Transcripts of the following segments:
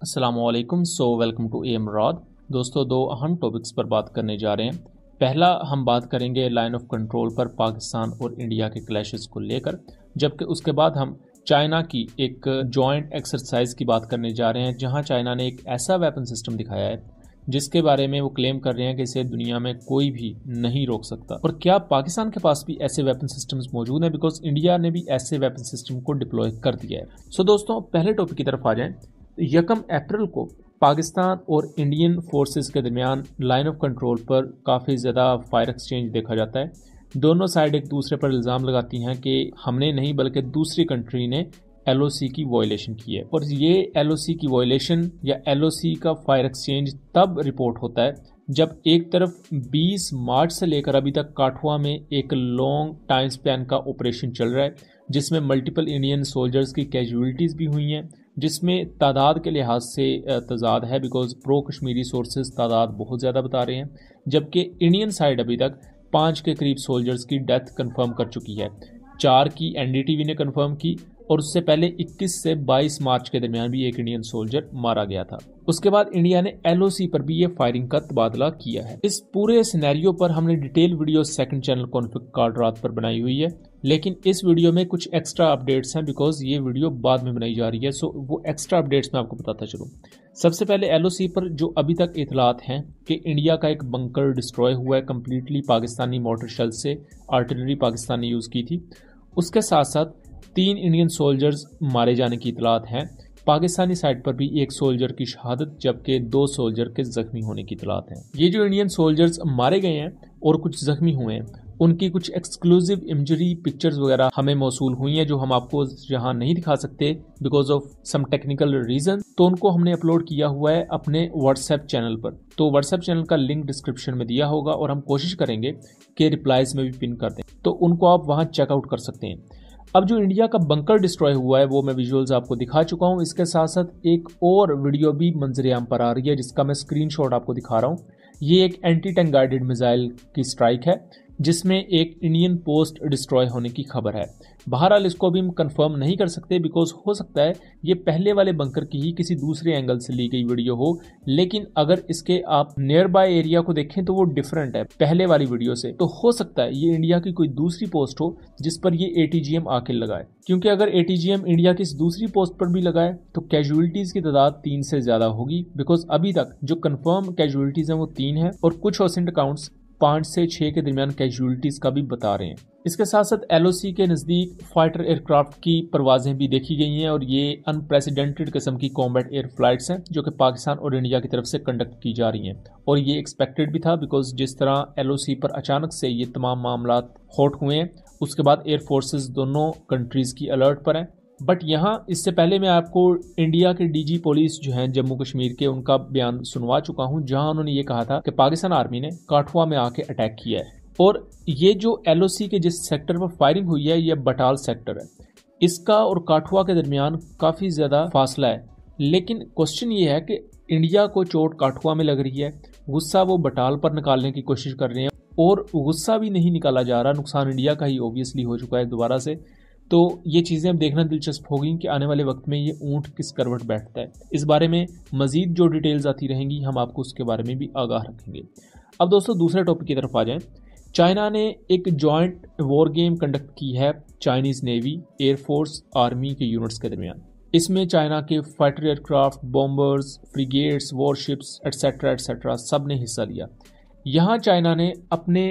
अस्सलामुअलैकुम। Welcome to M Rod. दोस्तों, दो अहम टॉपिक्स पर बात करने जा रहे हैं। पहला हम बात करेंगे लाइन ऑफ कंट्रोल पर पाकिस्तान और इंडिया के क्लैशेस को लेकर, जबकि उसके बाद हम चाइना की एक जॉइंट एक्सरसाइज की बात करने जा रहे हैं, जहां चाइना ने एक ऐसा वेपन सिस्टम दिखाया है जिसके बारे में वो क्लेम कर रहे हैं कि इसे दुनिया में कोई भी नहीं रोक सकता। और क्या पाकिस्तान के पास भी ऐसे वेपन सिस्टम्स मौजूद हैं? बिकॉज इंडिया ने भी ऐसे वेपन सिस्टम को डिप्लॉय कर दिया है। दोस्तों, पहले टॉपिक की तरफ आ जाएं। 1 अप्रैल को पाकिस्तान और इंडियन फोर्सेस के दरमियान लाइन ऑफ कंट्रोल पर काफ़ी ज़्यादा फायर एक्सचेंज देखा जाता है। दोनों साइड एक दूसरे पर इल्ज़ाम लगाती हैं कि हमने नहीं बल्कि दूसरी कंट्री ने एलओसी की वायलेशन की है। और ये एलओसी की वायलेशन या एलओसी का फायर एक्सचेंज तब रिपोर्ट होता है जब एक तरफ 20 मार्च से लेकर अभी तक काठुआ में एक लॉन्ग टाइम स्पैन का ऑपरेशन चल रहा है, जिसमें मल्टीपल इंडियन सोल्जर्स की कैजुअलिटीज़ भी हुई हैं, जिसमें तादाद के लिहाज से तजाद है बिकॉज प्रो कश्मीरी सोर्सेज तादाद बहुत ज़्यादा बता रहे हैं, जबकि इंडियन साइड अभी तक 5 के करीब सोल्जर्स की डेथ कंफर्म कर चुकी है। 4 की एनडीटीवी ने कंफर्म की और उससे पहले 21 से 22 मार्च के दरमियान भी एक इंडियन सोल्जर मारा गया था। उसके बाद इंडिया ने एलओसी पर भी ये फायरिंग का तबादला किया है। इस पूरे सिनेरियो पर हमने detail video second channel conflict card रात पर बनाई हुई है, लेकिन इस वीडियो में कुछ एक्स्ट्रा अपडेट्स हैं बिकॉज ये वीडियो बाद में बनाई जा रही है। वो एक्स्ट्रा अपडेट्स मैं आपको बताता चलूँ। सबसे पहले एलओसी पर जो अभी तक इतलात हैं कि इंडिया का एक बंकर डिस्ट्रॉय हुआ है कंप्लीटली पाकिस्तानी मोटर शेल से, आर्टिलरी पाकिस्तान ने यूज़ की थी। उसके साथ साथ 3 इंडियन सोल्जर्स मारे जाने की इतलात हैं। पाकिस्तानी साइड पर भी एक सोल्जर की शहादत जबकि 2 सोल्जर के जख्मी होने की इतलात हैं। ये जो इंडियन सोल्जर्स मारे गए हैं और कुछ जख्मी हुए हैं, उनकी कुछ एक्सक्लूसिव इंजरी पिक्चर्स वगैरह हमें मौसूल हुई हैं जो हम आपको यहाँ नहीं दिखा सकते because of some technical reason. तो उनको हमने अपलोड किया हुआ है अपने व्हाट्सएप चैनल पर, तो व्हाट्सएप चैनल का लिंक डिस्क्रिप्शन में दिया होगा और हम कोशिश करेंगे कि रिप्लाईज में भी पिन कर दें, तो उनको आप वहाँ चेकआउट कर सकते हैं। अब जो इंडिया का बंकर डिस्ट्रॉय हुआ है वो मैं विजुअल्स आपको दिखा चुका हूँ। इसके साथ साथ एक और वीडियो भी मंजर आम पर आ रही है जिसका मैं स्क्रीनशॉट आपको दिखा रहा हूँ। ये एक एंटी टैंक गाइडेड मिसाइल की स्ट्राइक है जिसमें एक इंडियन पोस्ट डिस्ट्रॉय होने की खबर है। बहरहाल इसको भी हम कंफर्म नहीं कर सकते बिकॉज हो सकता है ये पहले वाले बंकर की ही किसी दूसरे एंगल से ली गई वीडियो हो, लेकिन अगर इसके आप नियर बाय एरिया को देखें तो वो डिफरेंट है पहले वाली वीडियो से। तो हो सकता है ये इंडिया की कोई दूसरी पोस्ट हो जिस पर ये एटीजीएम आके लगाए, क्योंकि अगर एटीजीएम इंडिया की इस दूसरी पोस्ट पर भी लगाए तो कैजुअलिटीज की तादाद 3 से ज्यादा होगी बिकॉज अभी तक जो कंफर्म कैजुअलिटीज हैं वो 3 है और कुछ होसेंट अकाउंट्स 5 से 6 के दरमियान कैजुअलिटीज का भी बता रहे हैं। इसके साथ साथ एलओसी के नज़दीक फाइटर एयरक्राफ्ट की परवाजें भी देखी गई हैं और ये अनप्रेसिडेंटेड किस्म की कॉम्बैट एयर फ्लाइट्स हैं जो कि पाकिस्तान और इंडिया की तरफ से कंडक्ट की जा रही हैं। और ये एक्सपेक्टेड भी था बिकॉज जिस तरह एलओसी पर अचानक से ये तमाम मामला हॉट हुए हैं, उसके बाद एयर फोर्सेस दोनों कंट्रीज की अलर्ट पर हैं। बट यहाँ इससे पहले मैं आपको इंडिया के डीजी पुलिस जो हैं जम्मू कश्मीर के, उनका बयान सुनवा चुका हूँ जहां उन्होंने ये कहा था कि पाकिस्तान आर्मी ने काठुआ में आके अटैक किया है। और ये जो एलओसी के जिस सेक्टर पर फायरिंग हुई है ये बटाल सेक्टर है, इसका और काठुआ के दरमियान काफ़ी ज़्यादा फासला है। लेकिन क्वेश्चन ये है कि इंडिया को चोट काठुआ में लग रही है, गुस्सा वो बटाल पर निकालने की कोशिश कर रहे हैं और गुस्सा भी नहीं निकाला जा रहा, नुकसान इंडिया का ही ऑब्वियसली हो चुका है दोबारा से। तो ये चीज़ें अब देखना दिलचस्प होगी कि आने वाले वक्त में ये ऊंट किस करवट बैठता है। इस बारे में मजीद जो डिटेल्स आती रहेंगी हम आपको उसके बारे में भी आगाह रखेंगे। अब दोस्तों दूसरे टॉपिक की तरफ आ जाएं। चाइना ने एक जॉइंट वॉर गेम कंडक्ट की है चाइनीज़ नेवी, एयरफोर्स, आर्मी के यूनिट्स के दरमियान। इसमें चाइना के fighter aircraft, bombers, frigates, warships etcetera etcetera सब ने हिस्सा लिया। यहाँ चाइना ने अपने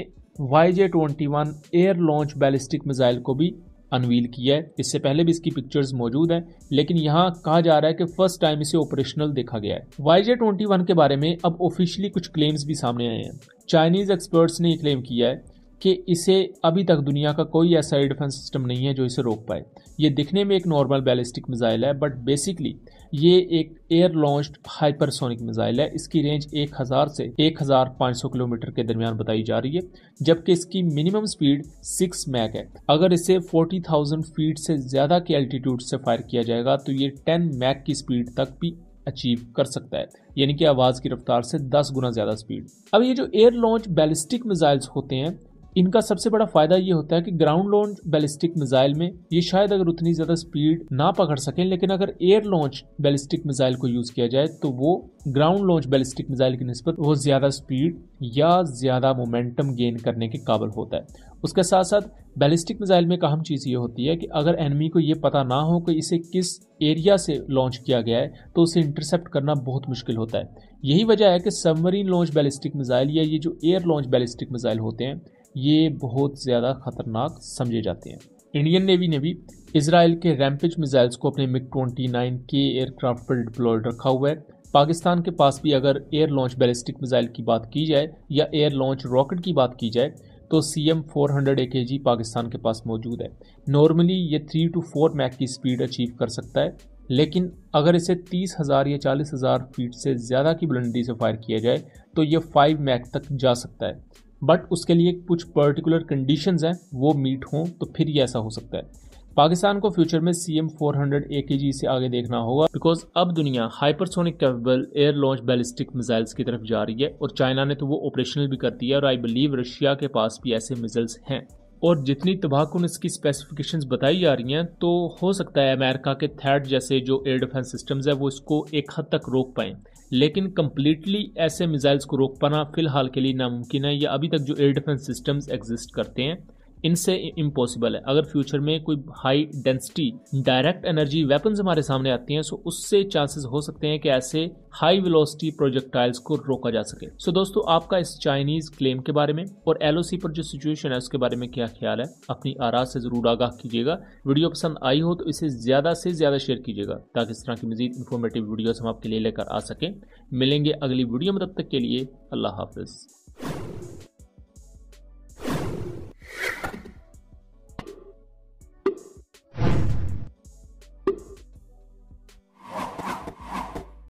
YJ-21 air launch ballistic missile को भी अनवील किया है। इससे पहले भी इसकी पिक्चर्स मौजूद हैं, लेकिन यहाँ कहा जा रहा है कि फर्स्ट टाइम इसे ऑपरेशनल देखा गया है। YJ-21 के बारे में अब ऑफिशियली कुछ क्लेम्स भी सामने आए हैं। चाइनीज एक्सपर्ट्स ने क्लेम किया है कि इसे अभी तक दुनिया का कोई ऐसा एयर डिफेंस सिस्टम नहीं है जो इसे रोक पाए। ये दिखने में एक नॉर्मल बैलिस्टिक मिसाइल है बट बेसिकली ये एक एयर लॉन्च्ड हाइपरसोनिक मिसाइल है। इसकी रेंज 1000 से 1500 किलोमीटर के दरमियान बताई जा रही है, जबकि इसकी मिनिमम स्पीड 6 मैक है। अगर इसे 40,000 फीट से ज़्यादा के एल्टीट्यूड से फायर किया जाएगा तो ये 10 मैक की स्पीड तक भी अचीव कर सकता है, यानी कि आवाज़ की रफ्तार से 10 गुना ज़्यादा स्पीड। अब ये जो एयर लॉन्च बैलिस्टिक मिसाइल्स होते हैं इनका सबसे बड़ा फायदा ये होता है कि ग्राउंड लॉन्च बैलिस्टिक मिसाइल में ये शायद अगर उतनी ज्यादा स्पीड ना पकड़ सकें, लेकिन अगर एयर लॉन्च बैलिस्टिक मिसाइल को यूज किया जाए तो वो ग्राउंड लॉन्च बैलिस्टिक मिसाइल की निस्बत वो ज्यादा स्पीड या ज्यादा मोमेंटम गेन करने के काबिल होता है। उसके साथ साथ बैलिस्टिक मिसाइल में एक अहम चीज ये होती है कि अगर एनिमी को ये पता ना हो कि इसे किस एरिया से लॉन्च किया गया है तो उसे इंटरसेप्ट करना बहुत मुश्किल होता है। यही वजह है कि सबमरीन लॉन्च बैलिस्टिक मिसाइल या ये जो एयर लॉन्च बैलिस्टिक मिसाइल होते हैं ये बहुत ज़्यादा खतरनाक समझे जाते हैं। इंडियन नेवी ने भी इजराइल के रैम्पेज मिसाइल्स को अपने MiG-29K एयरक्राफ्ट पर डिप्लॉयड रखा हुआ है। पाकिस्तान के पास भी अगर एयर लॉन्च बैलिस्टिक मिसाइल की बात की जाए या एयर लॉन्च रॉकेट की बात की जाए तो CM-400 AKG पाकिस्तान के पास मौजूद है। नॉर्मली ये 3 to 4 मैक की स्पीड अचीव कर सकता है, लेकिन अगर इसे 30,000 या 40,000 फीट से ज़्यादा की बुलंदी से फायर किया जाए तो ये 5 मैक तक जा सकता है। बट उसके लिए कुछ पर्टिकुलर कंडीशंस हैं, वो मीट हों तो फिर ये ऐसा हो सकता है। पाकिस्तान को फ्यूचर में CM-400 AKG से आगे देखना होगा, बिकॉज अब दुनिया hypersonic capable air launch ballistic missiles की तरफ जा रही है और चाइना ने तो वो ऑपरेशनल भी कर दिया और आई बिलीव रशिया के पास भी ऐसे मिसाइल्स हैं। और जितनी तबाहकुन इसकी स्पेसिफिकेशंस बताई जा रही हैं तो हो सकता है अमेरिका के थैड जैसे जो एयर डिफेंस सिस्टम्स है वो इसको एक हद तक रोक पाएं, लेकिन कंप्लीटली ऐसे मिसाइल्स को रोक पाना फिलहाल के लिए नामुमकिन है, या अभी तक जो एयर डिफेंस सिस्टम्स एग्जिस्ट करते हैं इनसे इम्पॉसिबल है। अगर फ्यूचर में कोई high density direct energy weapons हमारे सामने आती हैं सो उससे चांसेस हो सकते हैं कि ऐसे हाई वेलोसिटी प्रोजेक्टाइल्स को रोका जा सके। सो दोस्तों, आपका इस चाइनीज क्लेम के बारे में और LOC पर जो सिचुएशन है उसके बारे में क्या ख्याल है, अपनी आरा से जरूर आगाह कीजिएगा। वीडियो पसंद आई हो तो इसे ज्यादा से ज्यादा शेयर कीजिएगा ताकि इस तरह की मजीद इन्फॉर्मेटिव वीडियोस हम आपके लिए लेकर आ सकें। मिलेंगे अगली वीडियो में, तब तक के लिए अल्लाह हाफिज।